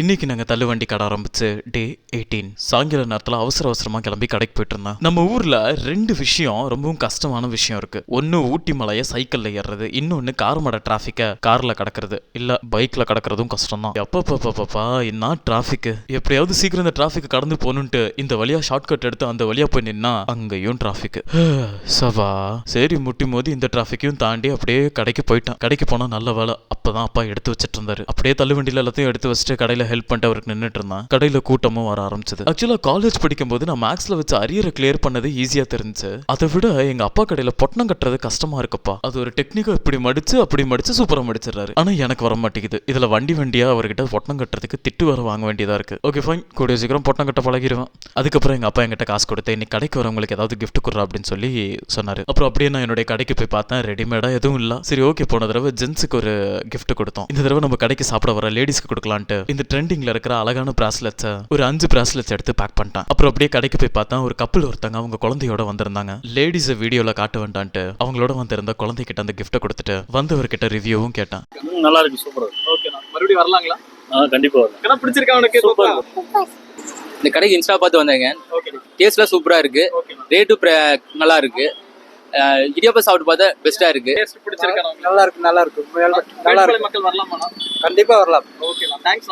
இன்னைக்கு நாங்க தள்ளுவண்டி கடை ஆரம்பிச்சு டே 18 சாயங்கால நேரத்துல அவசரமா கிளம்பி கடைக்கு போயிட்டு இருந்தோம். நம்ம ஊர்ல ரெண்டு விஷயம் ரொம்பவும் கஷ்டமான விஷயம் இருக்கு. ஒன்னு ஊட்டி மலைய சைக்கிள்ல ஏறுறது, இன்னொன்னு கார்மட டிராபிக்க கார்ல கடக்கிறது, இல்ல பைக்ல கடக்கிறதும் கஷ்டம் தான். எப்பப்பா என்ன டிராபிக், எப்படியாவது சீக்கிரம் இந்த டிராபிக் கடந்து போகணும்ட்டு இந்த வழியா ஷார்ட் கட் எடுத்து அந்த வழியா போய் நின்னா அங்கேயும் டிராபிக். சவா சரி முட்டி மோதி இந்த டிராபிக்கையும் தாண்டி அப்படியே கடைக்கு போயிட்டான். கடைக்கு போனா நல்ல வேலை, அப்பதான் அப்பா எடுத்து வச்சிட்டு இருந்தாரு. அப்படியே தள்ளுவண்டியில எல்லாத்தையும் எடுத்து வச்சுட்டு கடையில ஹெல்ப் பண்ணிட்டு அவருக்கு நின்றுட்டு இருந்தான். கடையில கூட்டமும் வர ஆரம்பிச்சது. ஆக்சுவலா காலேஜ் படிக்கும் போது நான் மேக்ஸ்ல வச்சு அரியரை கிளியர் பண்ணது ஈஸியா தெரிஞ்சு, அதை விட எங்க அப்பா கடையில பொட்டணம் கட்டுறது கஷ்டமா இருக்குப்பா. அது ஒரு டெக்னிக்கா இப்படி மடிச்சு சூப்பரா மடிச்சிடறாரு. ஆனா எனக்கு வர மாட்டேங்குது. இதுல வண்டியா அவர்கிட்ட பொட்டணம் கட்டுறதுக்கு திட்டு வர வாங்க வேண்டியதா இருக்கு. ஓகே ஃபைன், கூடிய சீக்கிரம் பொட்டணம் கட்ட பழகிடுவேன். அதுக்கப்புறம் எங்க அப்பா என்கிட்ட காசு கொடுத்து இன்னைக்கு கடைக்கு வரவங்களுக்கு ஏதாவது கிஃப்ட் கொடுறா அப்படின்னு சொல்லி சொன்னாரு. அப்புறம் அப்படியே நான் என்னுடைய கடைக்கு போய் பார்த்தேன், ரெடிமேடா எதுவும் இல்ல. சரி ஓகே, போன தடவை ஜென்ஸுக்கு ஒரு கிஃப்ட் கொடுத்தோம். இந்த தடவை நம்ம கடைக்கு சாப்பிட வர லேடிஸ்க்கு கொடுக்கலான்ட்டு இந்த ட்ரெண்டிங்ல இருக்கிற அழகான பிராஸ்லெட்ஸ் ஒரு 5 பிராஸ்லெட்ஸ் எடுத்து பேக் பண்ணிட்டான். அப்புறம் அப்படியே கடைக்கு போய் பார்த்தா ஒரு கப்பல் ஒருத்தங்க அவங்க குழந்தையோட வந்திருந்தாங்க. லேடிஸ் வீடியோல காட்ட வேண்டான்ட்டு அவங்களோட வந்திருந்த குழந்தைகிட்ட அந்த கிஃப்ட்டை கொடுத்துட்டு வந்தவர்கிட்ட ரிவ்யூவும் கேட்டான். நல்லா இருக்கு, சூப்பரா இருக்கு. ஓகே, நான் மறுபடியும் வரலாங்களா? கண்டிப்பா வரலாம். என்ன பிடிச்சிருக்கா உனக்கு? சூப்பர். இந்த கடைக்கு இன்ஸ்டா பார்த்து வந்தேங்க. ஓகே, டேஸ்ட்லாம் சூப்பரா இருக்கு, ஓகே. ரேட்டு நல்லா இருக்கு. இடியாப்பம் சாப்பிட்டு பார்த்தா பெஸ்டா இருக்கு. டேஸ்ட் பிடிச்சிருக்கா உங்களுக்கு? நல்லா இருக்கு. மேல்மலை மக்கள் வரலாமா? கண்டிப்பா வரலாம். ஓகே, நான் தேங்க்ஸ்.